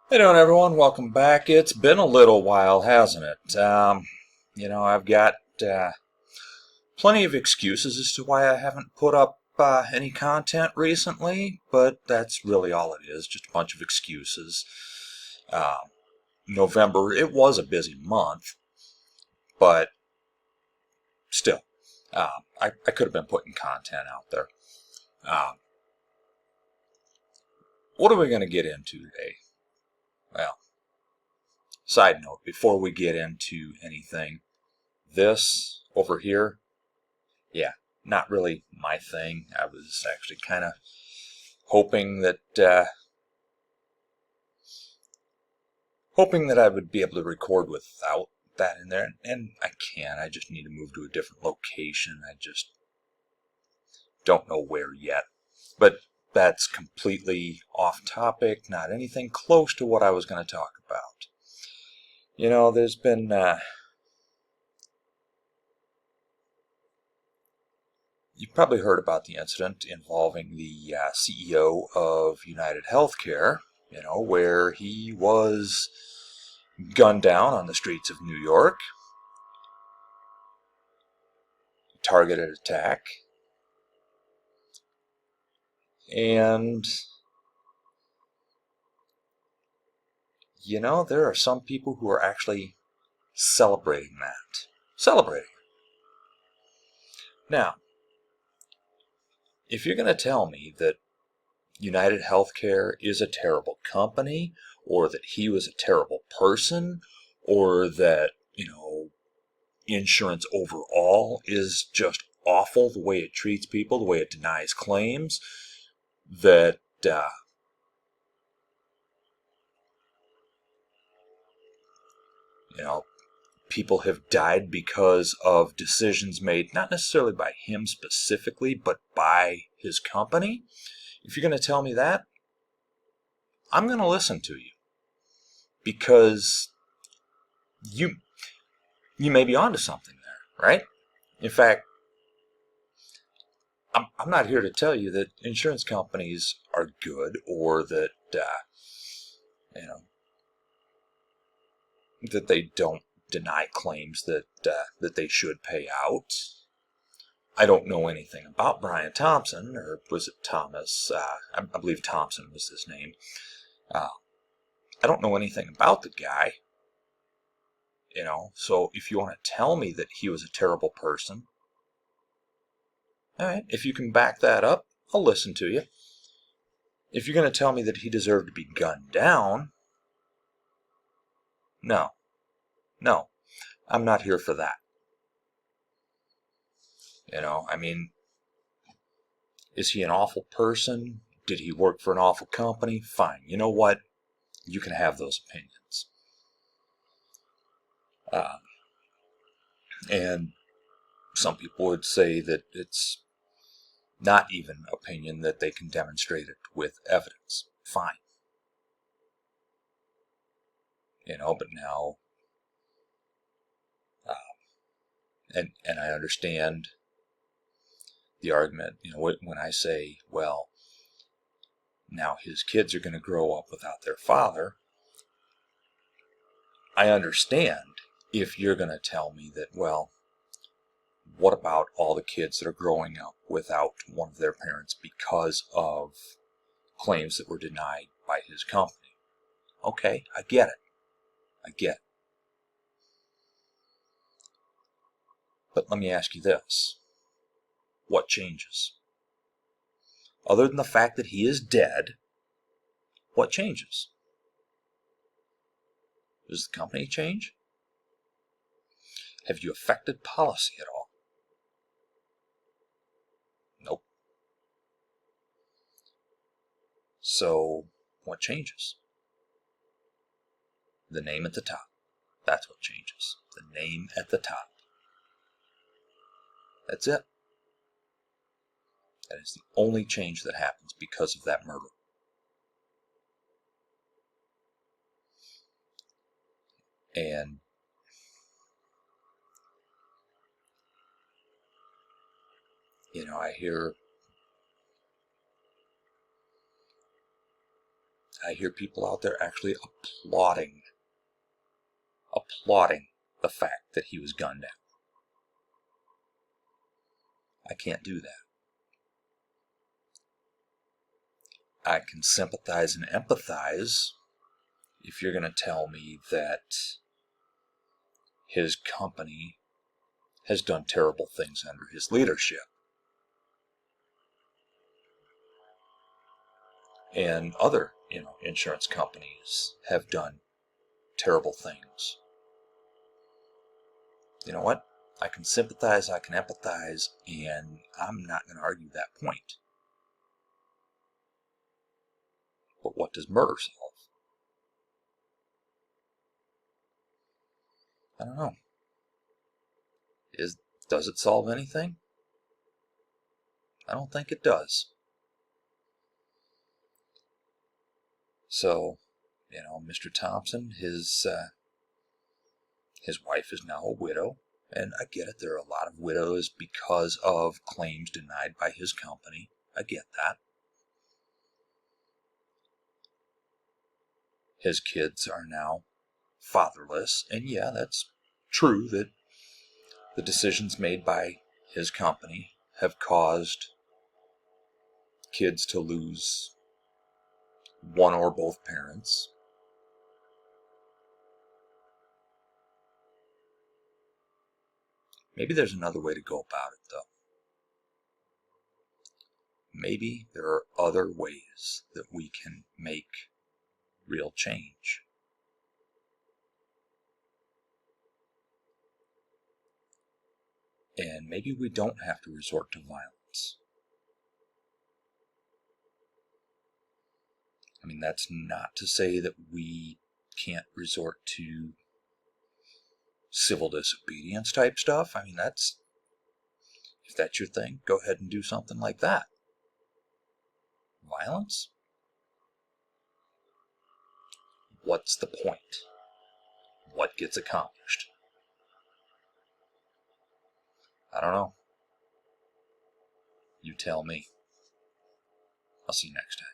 Hey doing everyone, welcome back. It's been a little while, hasn't it? I've got plenty of excuses as to why I haven't put up any content recently, but that's really all it is, just a bunch of excuses. Um, November, it was a busy month, but still, I could have been putting content out there. Um, what are we going to get into today? Well, side note, before we get into anything, this over here, yeah, not really my thing. I was actually kind of hoping that I would be able to record without that in there, and I can. I just need to move to a different location. I just don't know where yet. But that's completely off topic, not anything close to what I was going to talk about. There's been you've probably heard about the incident involving the CEO of United Healthcare, where he was gunned down on the streets of New York, targeted attack, and, there are some people who are actually celebrating that. Celebrating. Now, if you're going to tell me that United Healthcare is a terrible company, or that he was a terrible person, or that, insurance overall is just awful, the way it treats people, the way it denies claims, that you know people have died because of decisions made not necessarily by him specifically, but by his company. If you're going to tell me that, I'm going to listen to you, because you you may be onto something there, right? In fact, I'm not here to tell you that insurance companies are good, or that you know that they don't deny claims that they should pay out. I don't know anything about Brian Thompson, or was it Thomas? I believe Thompson was his name. Uh, I don't know anything about the guy, So if you want to tell me that he was a terrible person, all right. If you can back that up, I'll listen to you. If you're going to tell me that he deserved to be gunned down, no, no, I'm not here for that. I mean, is he an awful person? Did he work for an awful company? Fine. You know what? You can have those opinions. Uh, and some people would say that it's not even opinion, that they can demonstrate it with evidence. Fine. But now, uh, and I understand the argument, when I say, well, now his kids are going to grow up without their father. I understand if you're going to tell me that, well, what about all the kids that are growing up without one of their parents because of claims that were denied by his company? Okay, I get it. I get it. But let me ask you this. What changes? Other than the fact that he is dead, what changes? Does the company change? Have you affected policy at all? Nope. So, what changes? The name at the top. That's what changes. The name at the top. That's it. That is the only change that happens because of that murder. And I hear I hear people out there actually applauding the fact that he was gunned down. I can't do that. I can sympathize and empathize if you're going to tell me that his company has done terrible things under his leadership. And other, insurance companies have done terrible things. You know what? I can sympathize, I can empathize, and I'm not going to argue that point. But what does murder solve? I don't know. Does it solve anything? I don't think it does. So, Mr. Thompson, his wife is now a widow, and I get it. There are a lot of widows because of claims denied by his company. I get that. His kids are now fatherless, and yeah, that's true that the decisions made by his company have caused kids to lose one or both parents. Maybe there's another way to go about it, though. Maybe there are other ways that we can make real change. And maybe we don't have to resort to violence. I mean, that's not to say that we can't resort to civil disobedience type stuff. I mean, if that's your thing, go ahead and do something like that. Violence? What's the point? What gets accomplished? I don't know. You tell me. I'll see you next time.